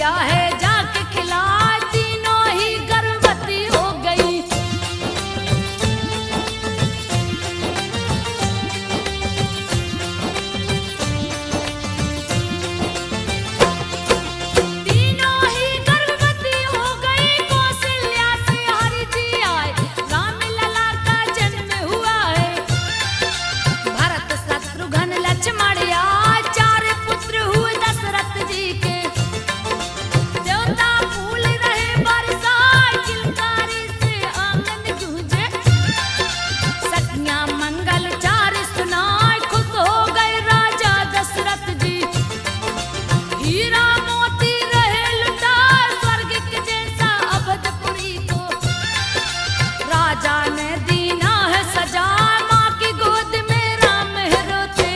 दिया है जाके खिला, तीनों ही गर्भवती हो गई। तीनों ही गर्भवती हो गई, कौशल्या से हरि जी आए, राम लला का जन्म हुआ है। भरत शत्रुघ्न लक्ष्मण आए, चार पुत्र हुए दशरथ जी के। देवता फूल रहे बरसाए, किलकारी से आंगन गूंजे। सखियां मंगल चार सुनाए, खुश हो गए राजा दशरथ जी। हीरा मोती रहे लुटाए, स्वर्ग के जैसा अवधपुरी को। राजा ने दीना है सजा, माँ की गोद में राम है रोते।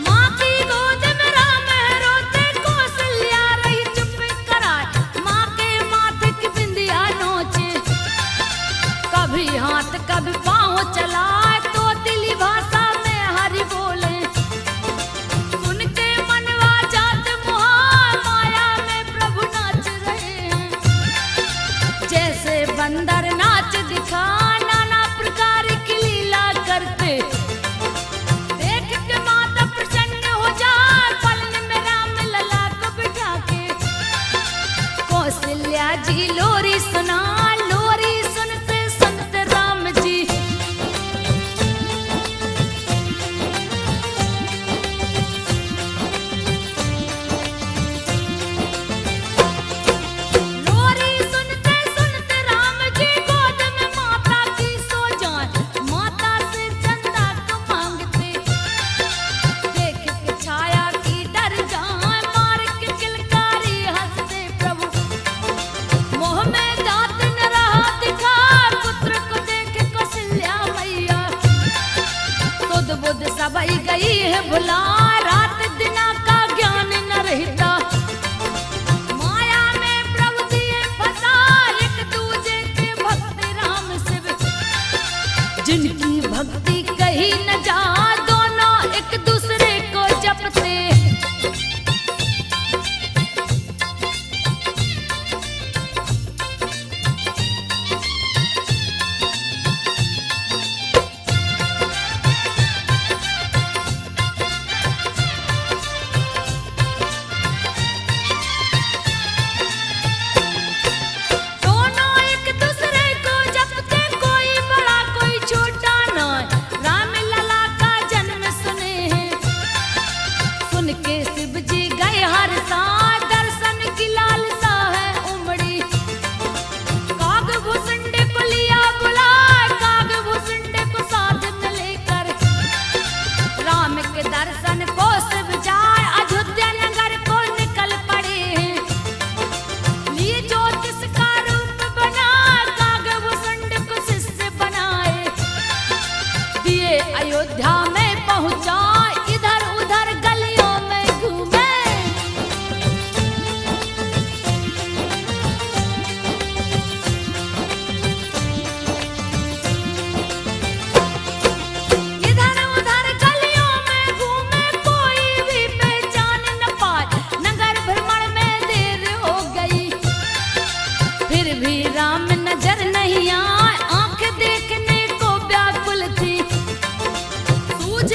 माँ की गोद में राम है रोते, कौशल्या रही चुप कराए, माँ के माथे की बिंदिया नोचे। कभी हाथ कभी पाँव चलाए, तो दिली भाषा में हरि बोले। सुन के मनवा जात मुहार, माया में प्रभु नाच रहे हैं। जैसे बंदर नाच दिखा, नाना प्रकार की लीला करते। देख के माता प्रसन्न हो जाए, पलन में राम लला को बिठा के। कौशल्या जी लोरी सुना, लोरी सुनते सुनते राम जी। लोरी सुनते सुनते राम जी, गोद में माता की सो जाए। माता से चंदा को मांगते, देख के छाया की डर जाए, मार के किलकारी हंसते प्रभु। मोह में दांत न रहा दिखा, पुत्र को देख कौशल्या मैया। सुध बुध सबई गई है भुला, रात दिना का ज्ञान न रहता। माया में प्रभु दिए फंसा, एक दूजे के भक्त राम शिव। जिनकी भक्ति कही न जा, दोनों एक दूसरे को जपते। दोनों एक दूसरे को जपते, कोई बड़ा कोई छोटा न। राम लला का जन्म सुने हैं, सुन के शिव जी गए हर साथ, दर्शन की लालसा है उमड़ी। काग भुसुंड को लिया बुलाए, काग भुसुंड को साथ में लेकर। राम के दर्शन को शिव जाए, अयोध्या नगर को निकल पड़े हैं। लिए ज्योतिष का रूप बना, काग भुसुंड को शिष्य बनाए। दिए अयोध्या में पहुंचा, इधर उधर गलियों में घूमे। इधर उधर गलियों में घूमे, कोई भी पहचान न पाए। नगर भ्रमण में देर हो गई, फिर भी राम नजर नहीं आए। आंख देखने को व्याकुल थी, सूझ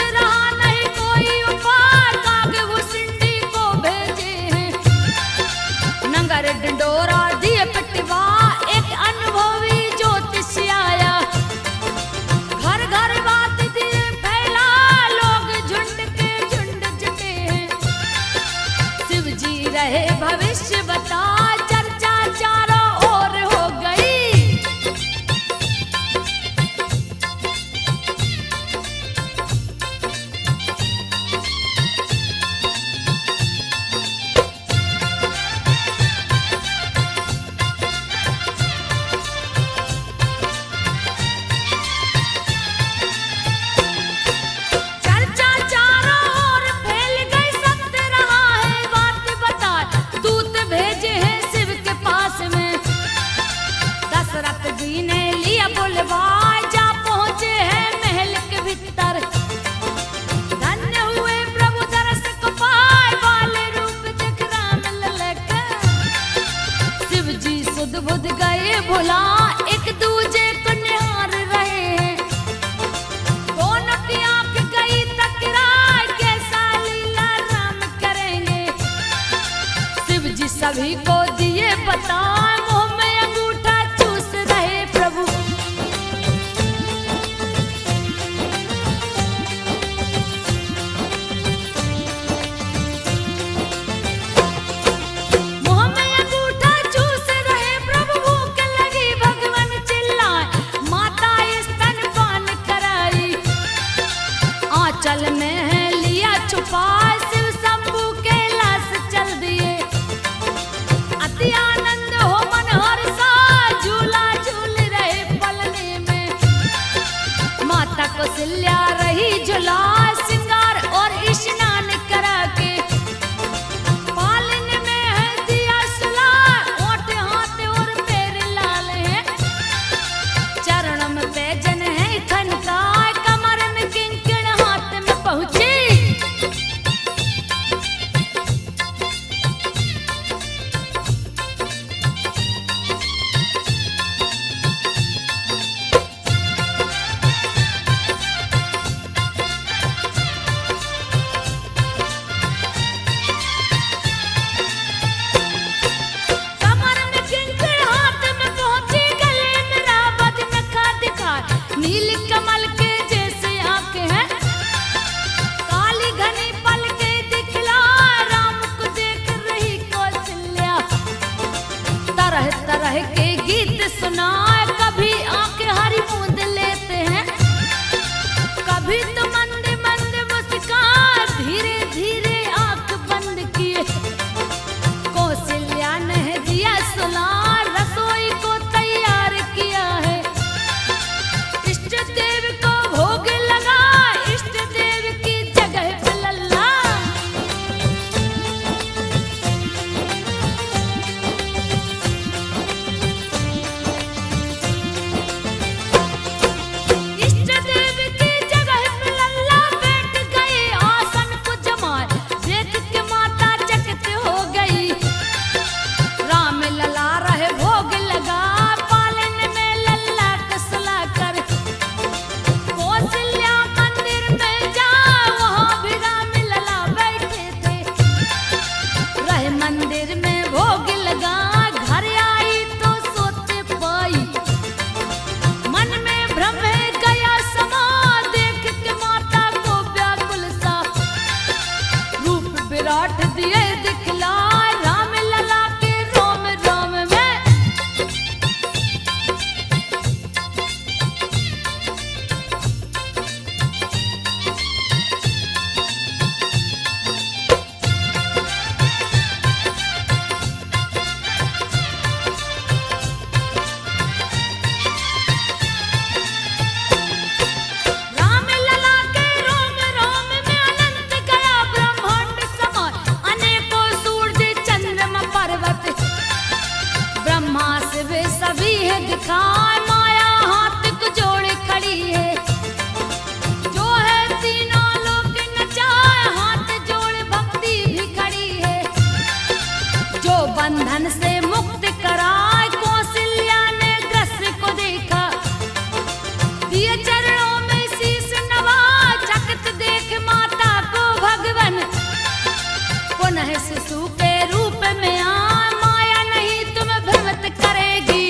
पाए शिव शंभू कैलाश चल दिए। अति आनंद हो मन हर्षा, झूला झूल रहे पलने में। माता कौशल्या रही झूला श्रृंगार और स्नान करा के। पालन में है दिया सुला, ओठ हाथ और पैर लाल है। चरण में पैजन है खनकाए, कमर में किंकण हाथ में पहुंची। कमर में किंकण हाथ में पहुंची, गले में रावत नखा दिखाए। नील कमल के जैसे आंखें हैं, काली घनी पलकें दिखला। राम को देख रही कौशल्या, तरह तरह के गीत सुनाए। कभी आंखें हरी मूंद लेते हैं, कभी तो मंद मंद मुस्कान। धीरे धीरे आंख बंद किए, कौशल्या ने दिया सुला। रसोई को तैयार किया है, इष्ट देव को भोग लगा। इष्ट देव की जगह पे लल्ला। इष्ट देव की जगह पे लल्ला बैठ गए आसन को जमाए। देख के माता चकित हो गई, राम लला रहे भोग लगा। पालन में लल्ला कसला कर कौशल्या मंदिर में जा, वहाँ भी राम लला बैठे थे। रहे मंदिर में भोग लगा, घर आई तो सोते पाई। मन में भ्रम है गया समा, देख के माता को व्याकुल सा। रूप विराट दिए दिखलाए, राम लला के रोम रोम में। राम लला के रोम रोम में अनंत गया ब्रह्मांड समाए। अनेकों सूरज चंद्रमा पर्वत, ब्रह्मा शिव सभी है दिखाए। माया हाथ को जोड़े खड़ी है, जो है तीनों लोक नचाए। हाथ जोड़े भक्ति भी खड़ी है, जो बंधन से मुक्त कराए। कौशल्या ने दृश्य को देखा, दिए चरणों में शीश नवा। चकित देख माता को भगवन, पुनः शिशु के रूप में आए। माया नहीं तुम्हें भ्रमित करेगी,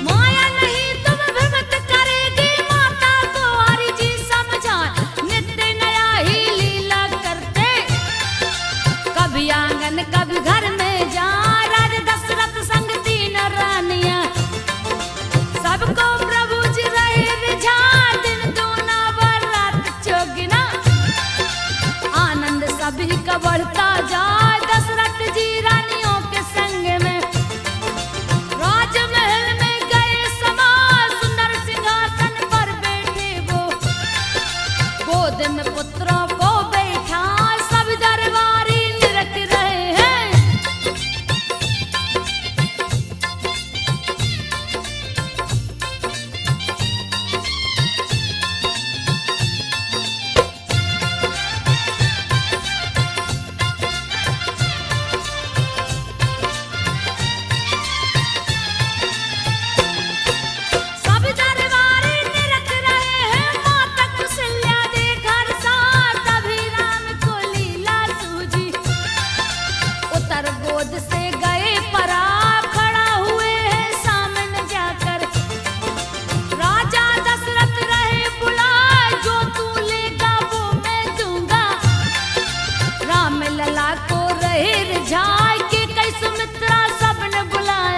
माया नहीं तुम्हें भ्रमित करेगी। माता को हरि जी समझाए, नित्य नया ही लीला करते। कभी आंगन कभी घर में जा, राज दशरथ संग तीन रानियां। सबको प्रभु जी रहे रिझा, दिन दूना व रात चौगुना। आनंद सभी का बढ़ता जाए, दशरथ जी रानियों के संग में। राजमहल में गए समा, सुंदर सिंहासन पर बैठे वो। गोद में पुत्रों को बैठा, सब दरबारी निरख रहे हैं। लला को रहे रिझाए के कई सुमित्रा सबने बुलाए।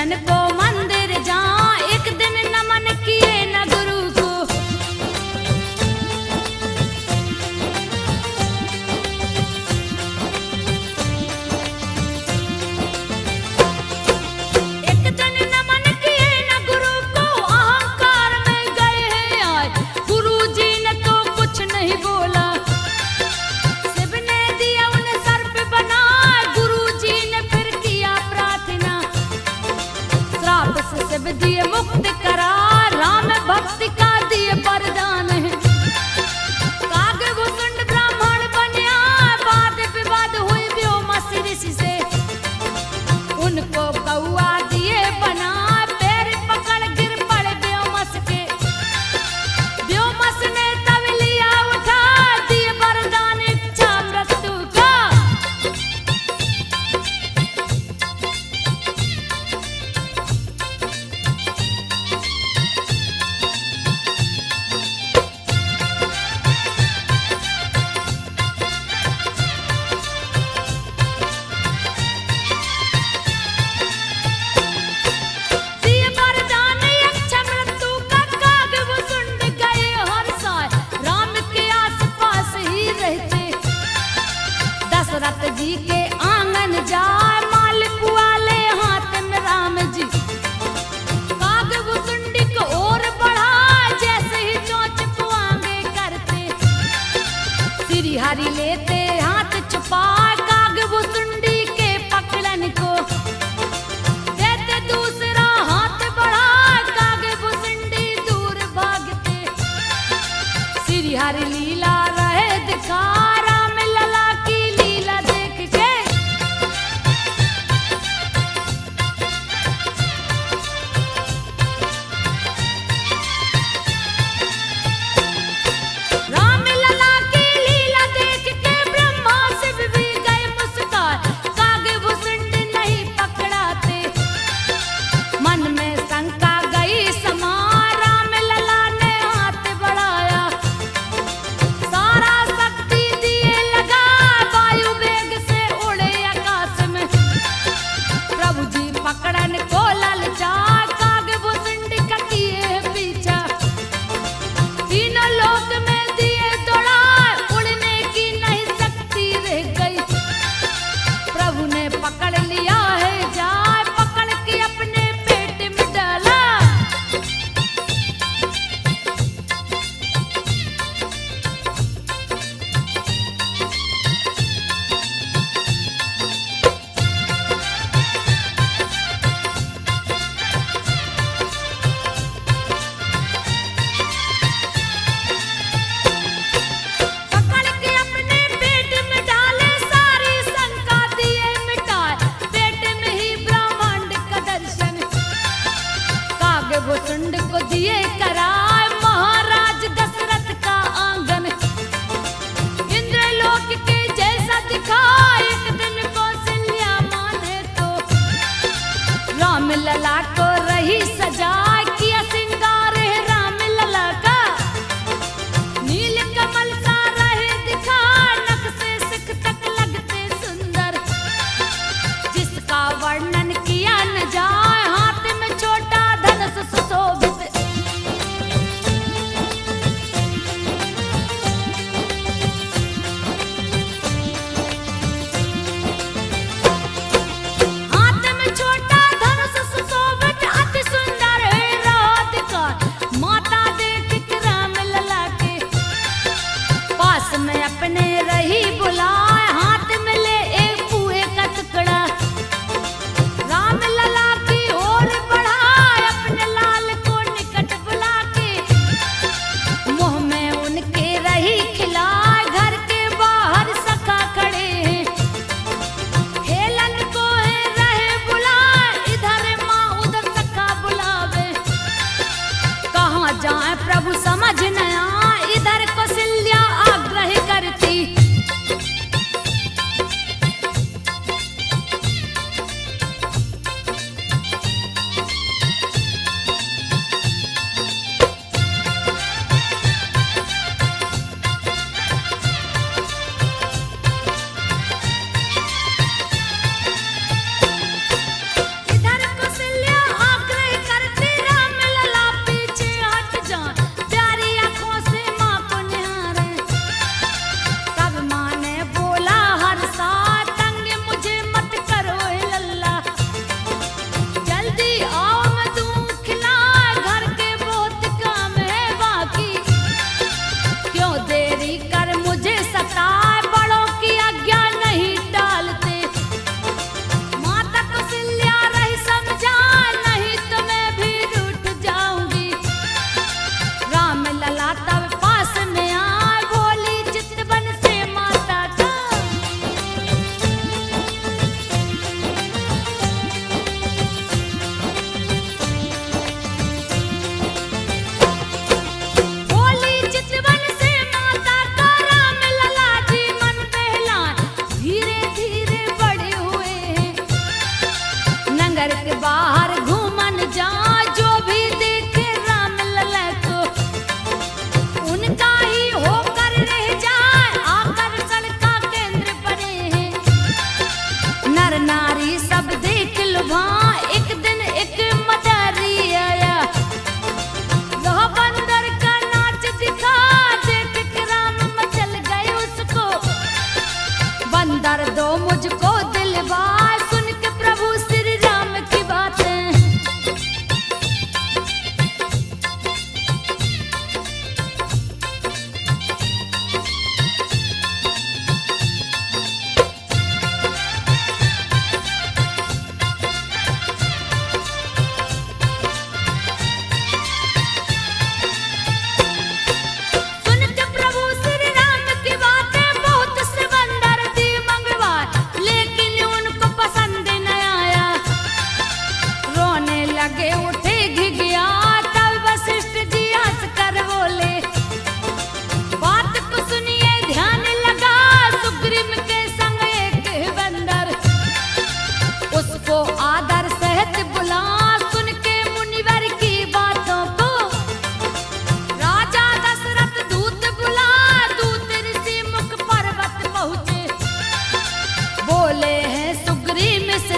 भक्तन को मंदिर जहाँ एक दिन नमन किए न गुरु को। एक दिन नमन किए न गुरु को, अहंकार में गए हैं आए, गुरु जी ने तो कुछ नहीं बोला। शिव ने दिया उन्हें सर्प बना, गुरु जी ने फिर किया प्रार्थना। श्राप से शिव दिए मुक्त करा, राम भक्ति का दिए वरदान है। कागभूषण ब्राह्मण बनया, वाद विवाद हुई व्योमस ऋषि से। उनको कौआ दिए बना, पैर पकड़ गिर पड़े व्योमस के। व्योमस ने तब लिया उठा, दिए वरदान इच्छा मृत्यु का। दिए वरदान इच्छा मृत्यु का, कागभूषण गए हर साय, राम के आसपास ही रहते। दशरथ जी के आंगन जाए, मालिक वाले हाथ में राम जी। कागभूषुंडी को और बढ़ा, जैसे ही चोंच को आगे करते। श्री हरि लेते हाथ छुपा, कागभूषुंडी के पकड़न को। देते दूसरा हाथ बढ़ा, कागभूषुंडी दूर भागते। श्री हरि लीला रहे दिखा, राम लला की लीला देख के।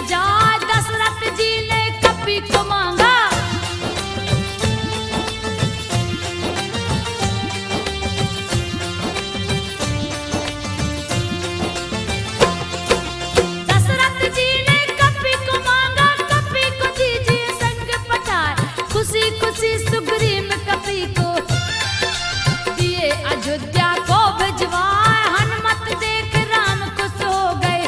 जाए। दशरथ जी ने कपि को मांगा, दशरथ जी ने कपि को मांगा, कपि को दीजिए संग पठाए। खुशी खुशी सुग्रीव कपि को दिए अयोध्या को भिजवाए। हनुमत देख राम खुश हो गए,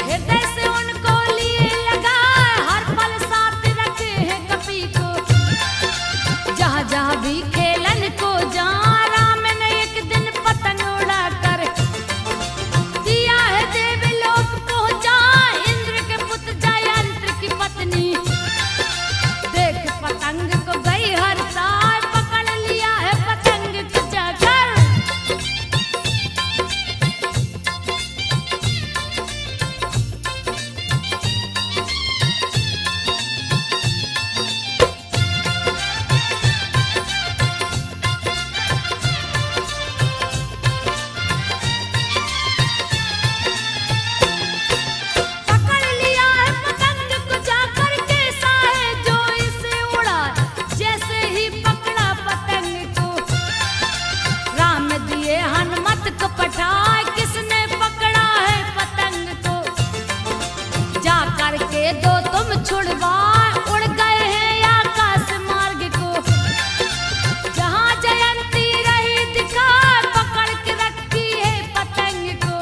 हृदय से उनको लिए लगाए। हर पल साथ रखे हैं कपि को, जहाँ जहाँ भी खेलन को जा। राम ने एक दिन पतंग उड़ा कर दिया है देवलोक पहुँचा। इंद्र के पुत्र जयंत्र की पत्नी देख पतंग को गई हर साल। पकड़ लिया है पतंग को जाकर, पकड़ लिया है पतंग को जाकर। कैसा है जो इसे उड़ा, जैसे ही पकड़ा पतंग को राम दिए हनुमत को पठाए। किसने पकड़ा है पतंग को, जा करके दो तुम छुड़वाए। उड़ गए हैं आकाश मार्ग को, जहाँ जयंती रही दिखाए। पकड़ के रखी है पतंग को,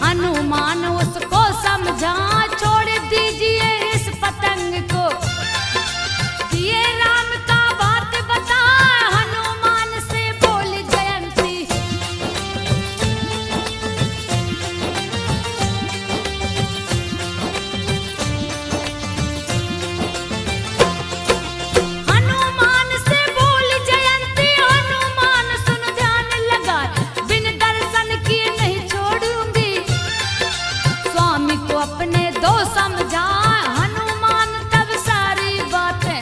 हनुमान उसको समझा। छोड़ दीजिए इस पतंग को, दिए राम का बात बता। हनुमान से बोली जयंती, हनुमान से बोली जयंती। हनुमान सुन ध्यान लगा, बिन दर्शन किए नहीं छोड़ूंगी। स्वामी को अपने दो समझा, हनुमान तब सारी बातें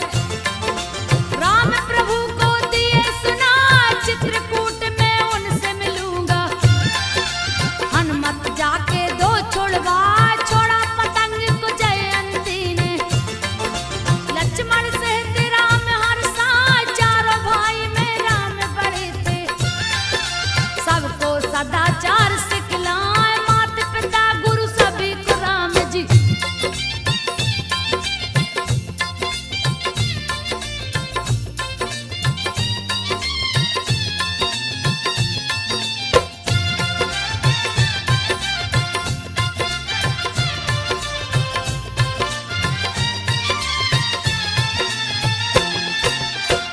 राम प्रभु को दिए सुना। चित्रकूट में उनसे मिलूंगा, हनुमत जाके दो छुड़वा। छोड़ा पतंग को जयंती ने, लक्ष्मण सहित राम हर साय। चारों भाई में राम बड़े थे, सबको सदाचार सिखलाए। माता पिता गुरु सभी को राम जी,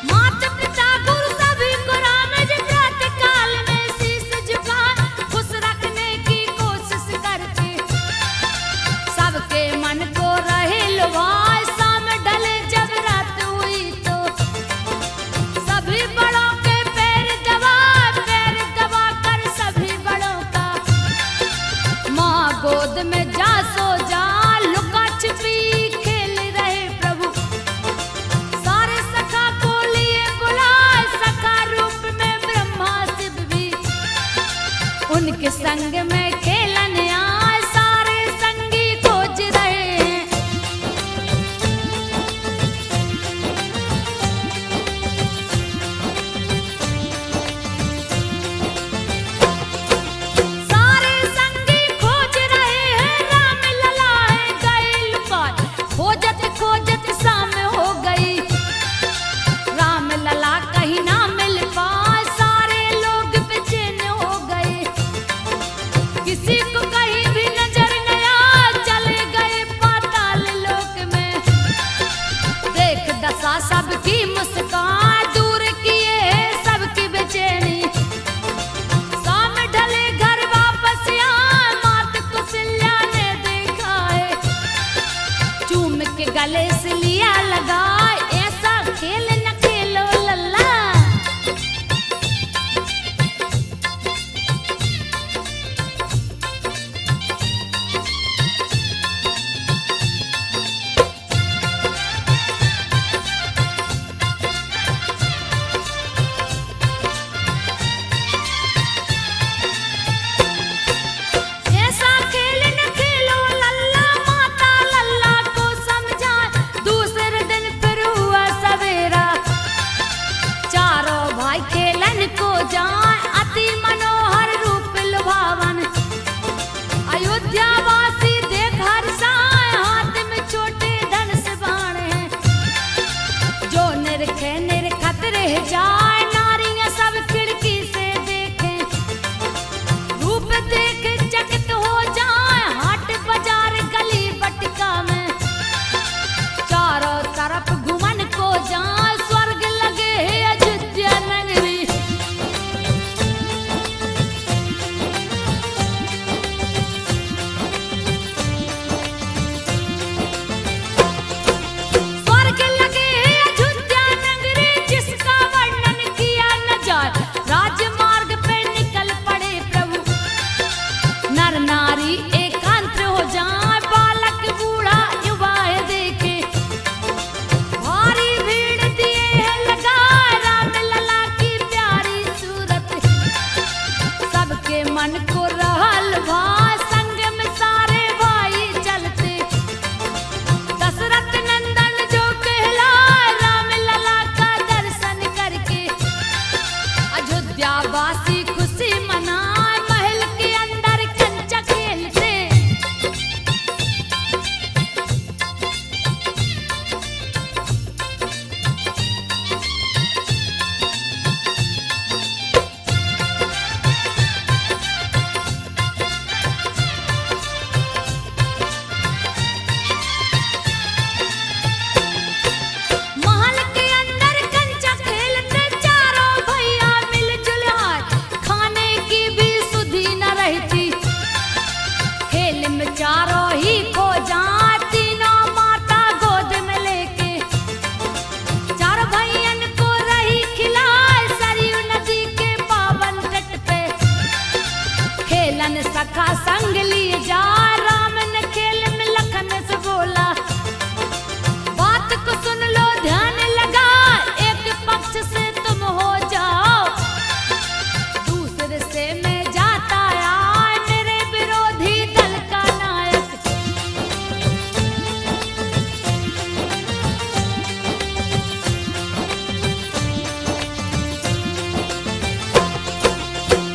माता पिता गुरु सभी को राम जी। प्रातः काल में शीश झुकाए, खुश रखने की कोशिश करके सबके मन को रहे लुभाए। शाम ढले जब रात हुई तो सभी बड़ों के पैर दबा कर सभी बड़ों का माँ गोद में जा सो जा। लुका छिपी खेल रहे प्रभु, सारे सखा को लिए बुलाए। सखा रूप में ब्रह्मा शिव भी उनके संग में खेलन आए। सारे संगी खोज रहे हैं, सारे संगी खोज रहे हैं। राम लला है गए लुकाए, खोजत खोजत शाम हो गई। राम लला कहीं ना मिल पाए, सारे लोग बेचैन हो गए। नारी एकांत हो जाए, बालक बूढ़ा युवा देखे भारी भीड़ दिए है लगा, राम लला की प्यारी सूरत सबके मन को रहल भाई, संग में सारे भाई चलते दशरथ नंदन जो कहला, राम लला का दर्शन करके अयोध्या वासी खुशी मनाए, महल के अंदर कंचा खेलते महल के अंदर कंचा खेलते, चारों भैया मिलजुल आए, खाने की भी सुधि न रहती, खेल में चारों ही खो जाए, तीनों माता गोद में लेके चार भैयन को रही खिलाए, सरयू नदी के पावन तट पे खेलन सखा संग लिए जा, राम ने खेल में लखन से बोला, बात को सुन लो ध्यान लगा, एक पक्ष से तुम हो जाओ, दूसरे से मैं जाता आए, मेरे विरोधी दल का नायक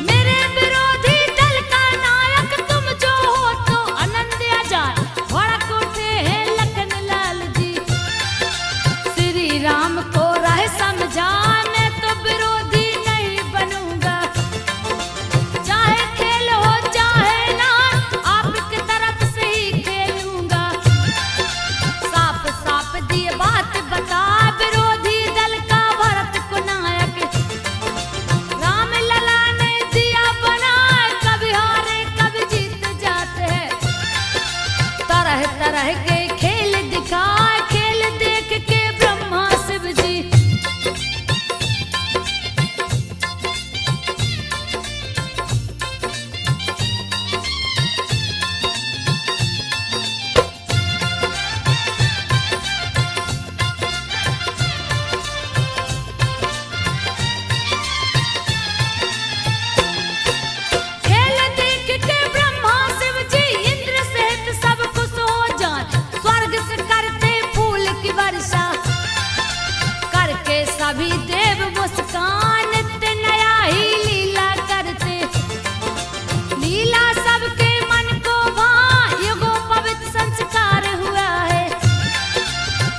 मेरे विरोधी दल का नायक तुम जो हो तो आनंद आ जाए, भड़क उठे हैं लखन लाल जी, श्री राम को राह समझा, मैं तो विरोधी नहीं बनूंगा, चाहे खेल हो चाहे ना, आपकी तरफ से ही खेलूंगा, साफ साफ दिए बात बता, विरोधी दल का भरत को नायक राम लला ने दिया बना, कभी हारे कभी जीत जाते हैं, तरह तरह के खेल दिखाए, खेल देख के ब्रह्मा शिव जी खेल देख के ब्रह्मा शिव जी इंद्र सहित सब खुश हो जाए, स्वर्ग से करते फूल की वर्षा, करके सभी देव मुस्कान, नित्य नया ही लीला करते, लीला सबके मन को भाए, युगों पवित्र संस्कार हुआ है,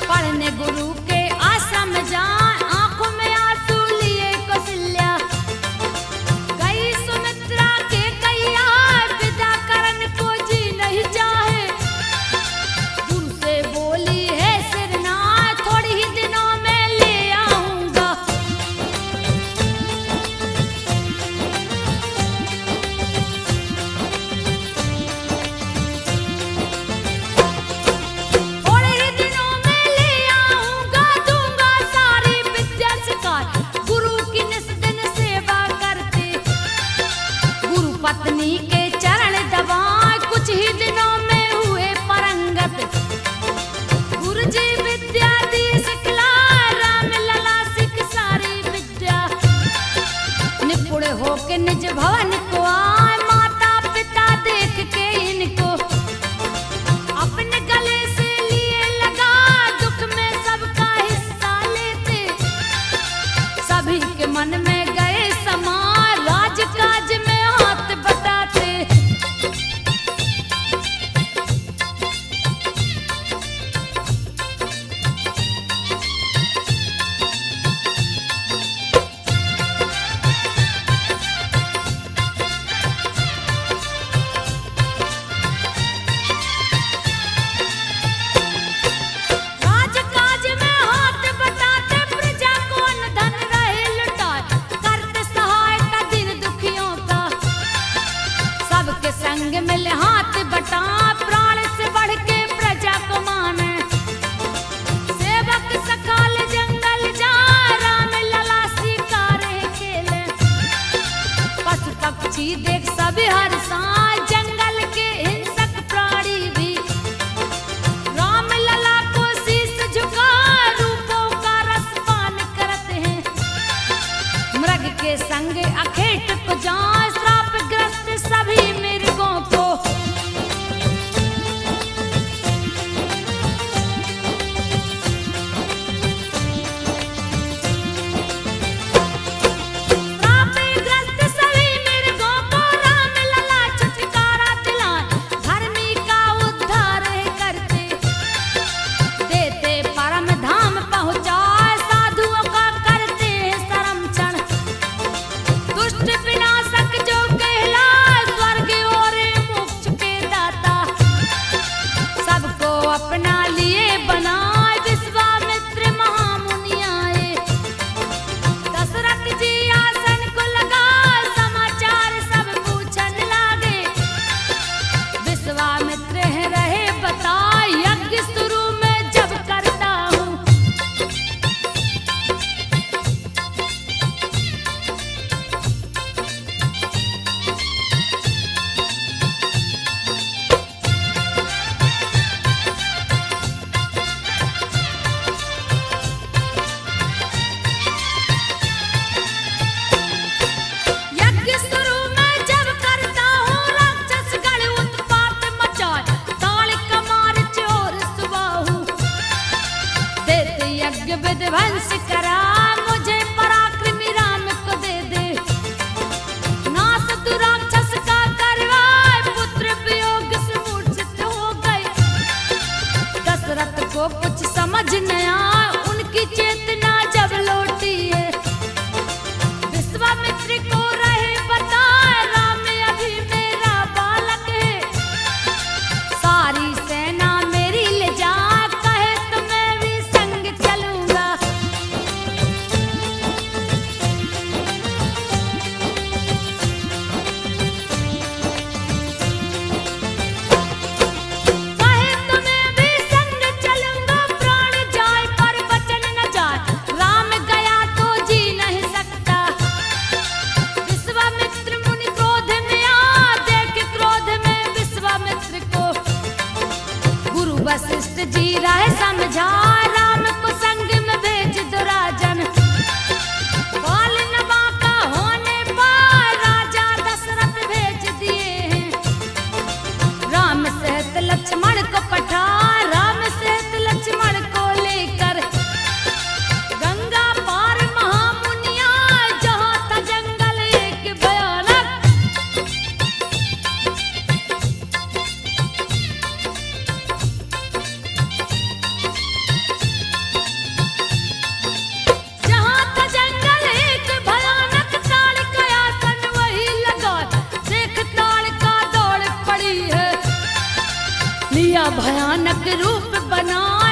पढ़ने गुरु के आश्रम जाए, आंखों में आंसू लिए कौशल्या, गई सुमित्रा के कैया, विदा करन को जी नहीं चाहे, गुरु से बोली है सिरनाथ, थोड़ी ही दिनों में ले आऊंगा, थोड़े ही दिनों में ले आऊंगा, दूंगा सारी विद्या सिखाए, गुरु की निस दिन सेवा करते, गुरु पत्नी के चरण दबाए, कुछ ही दिनों में हुए परंगत, गुरु जी विद्या दी सिखला, राम लला सिख सारी विद्या, निपुण होके निज भवन को आए, माता पिता देख के इनको अपने गले से लिए लगा, दुख में सबका हिस्सा लेते, सभी के मन में गए समा, राजकाज में हाथ बटाते, राजकाज में हाथ बटाते, प्रजा को अन्न धन रहे लुटाए, करते सहायता दिन दुखियों का, सबके संग मिल हाथ बटा, प्राण से बढ़ के प्रजा को माने, सेवक सकाल जंगल जा, राम लला शिकारे खेले, पशु पक्षी देख सभी हर सांझ, जंगल विध्वंस करा, मुझे पराक्रमी राम को दे दे। नास तू राक्षस का करवाए, पुत्र वियोग से मूर्छित हो गए। दशरथ को कुछ समझ न आया, उनकी चेतना जब लौटी है। विश्वामित्र को रहे बताए, राम अभी मेरा बालक है। सारी सेना मेरी ले जा, कहे तो मैं भी संग चलूंगा। कहे तो मैं भी संग चलूंगा, प्राण जाए पर वचन न जाए। राम गया तो जी नहीं सकता। विश्वामित्र मुनि क्रोध में आ, देख क्रोध में विश्वामित्र को। गुरु वशिष्ठ जी राह समझा, राम को संग में भेज दो राजन। बाल नवा का होने पर राजा दशरथ भेज दिए हैं। राम सहित लक्ष्मण को पठा, राम सहित लक्ष्मण को लेकर। गंगा पार महामुनिया, जहाँ था जंगल एक भयानक। जहाँ था जंगल एक भयानक, ताड़ का आसन वही लगा। देख ताड़ का दौड़ पड़ी है, लिया भयानक रूप बनाए।